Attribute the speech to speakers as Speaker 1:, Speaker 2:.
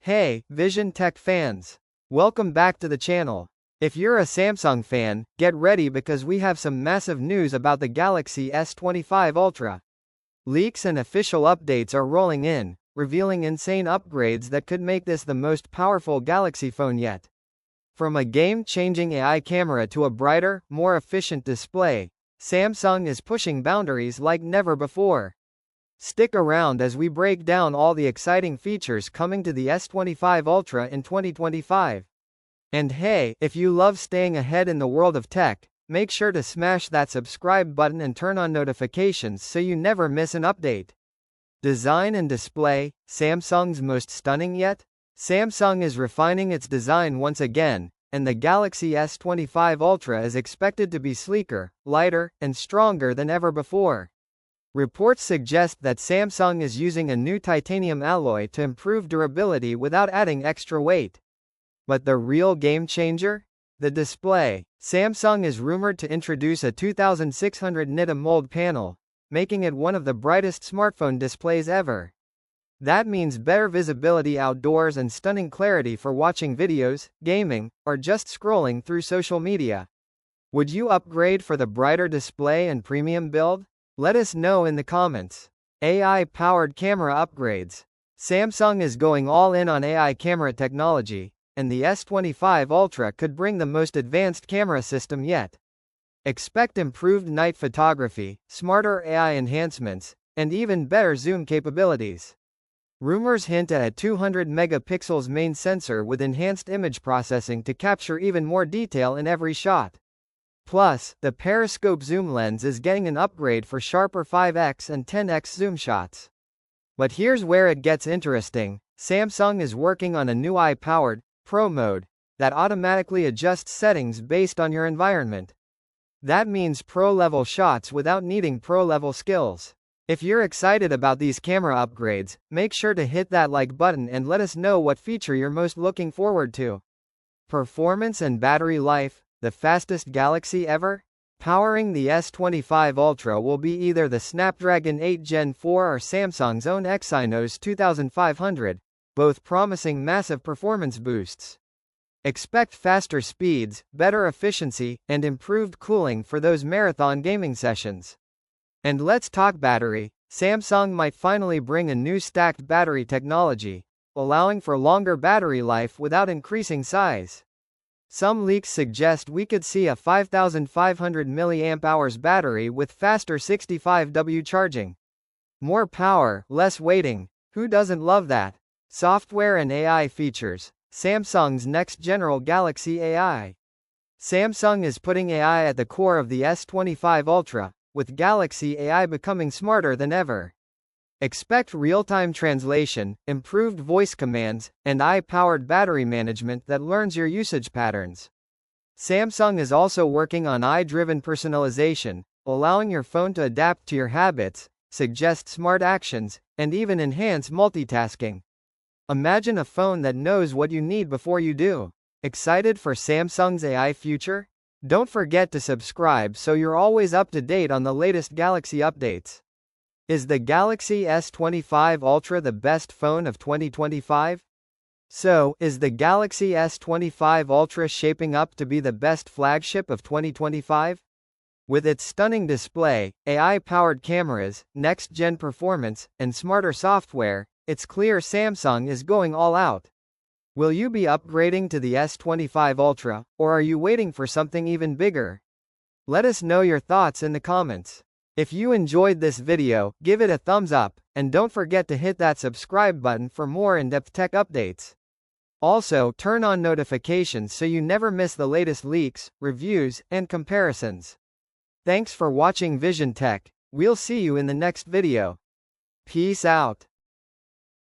Speaker 1: Hey, Vision Tech fans! Welcome back to the channel. If you're a Samsung fan, get ready because we have some massive news about the Galaxy S25 Ultra. Leaks and official updates are rolling in, revealing insane upgrades that could make this the most powerful Galaxy phone yet. From a game-changing AI camera to a brighter, more efficient display, Samsung is pushing boundaries like never before. Stick around as we break down all the exciting features coming to the S25 Ultra in 2025. And hey, if you love staying ahead in the world of tech, make sure to smash that subscribe button and turn on notifications so you never miss an update. Design and display, Samsung's most stunning yet? Samsung is refining its design once again, and the Galaxy S25 Ultra is expected to be sleeker, lighter, and stronger than ever before. Reports suggest that Samsung is using a new titanium alloy to improve durability without adding extra weight. But the real game changer? The display. Samsung is rumored to introduce a 2600 nit AMOLED panel, making it one of the brightest smartphone displays ever. That means better visibility outdoors and stunning clarity for watching videos, gaming, or just scrolling through social media. Would you upgrade for the brighter display and premium build? Let us know in the comments. AI-powered camera upgrades. Samsung is going all in on AI camera technology, and the S25 Ultra could bring the most advanced camera system yet. Expect improved night photography, smarter AI enhancements, and even better zoom capabilities. Rumors hint at a 200 megapixels main sensor with enhanced image processing to capture even more detail in every shot. Plus, the periscope zoom lens is getting an upgrade for sharper 5x and 10x zoom shots. But here's where it gets interesting. Samsung is working on a new AI-powered Pro mode that automatically adjusts settings based on your environment. That means pro-level shots without needing pro-level skills. If you're excited about these camera upgrades, make sure to hit that like button and let us know what feature you're most looking forward to. Performance and battery life. The fastest Galaxy ever? Powering the S25 Ultra will be either the Snapdragon 8 Gen 4 or Samsung's own Exynos 2500, both promising massive performance boosts. Expect faster speeds, better efficiency, and improved cooling for those marathon gaming sessions. And let's talk battery. Samsung might finally bring a new stacked battery technology, allowing for longer battery life without increasing size. Some leaks suggest we could see a 5500 mAh battery with faster 65W charging. More power, less weighting. Who doesn't love that? Software and AI features. Samsung's next-gen Galaxy AI. Samsung is putting AI at the core of the S25 Ultra, with Galaxy AI becoming smarter than ever. Expect real-time translation, improved voice commands, and AI-powered battery management that learns your usage patterns. Samsung is also working on AI-driven personalization, allowing your phone to adapt to your habits, suggest smart actions, and even enhance multitasking. Imagine a phone that knows what you need before you do. Excited for Samsung's AI future? Don't forget to subscribe so you're always up to date on the latest Galaxy updates. Is the Galaxy S25 Ultra the best phone of 2025? So, is the Galaxy S25 Ultra shaping up to be the best flagship of 2025? With its stunning display, AI-powered cameras, next-gen performance, and smarter software, it's clear Samsung is going all out. Will you be upgrading to the S25 Ultra, or are you waiting for something even bigger? Let us know your thoughts in the comments. If you enjoyed this video, give it a thumbs up, and don't forget to hit that subscribe button for more in-depth tech updates. Also, turn on notifications so you never miss the latest leaks, reviews, and comparisons. Thanks for watching Vision Tech. We'll see you in the next video. Peace out.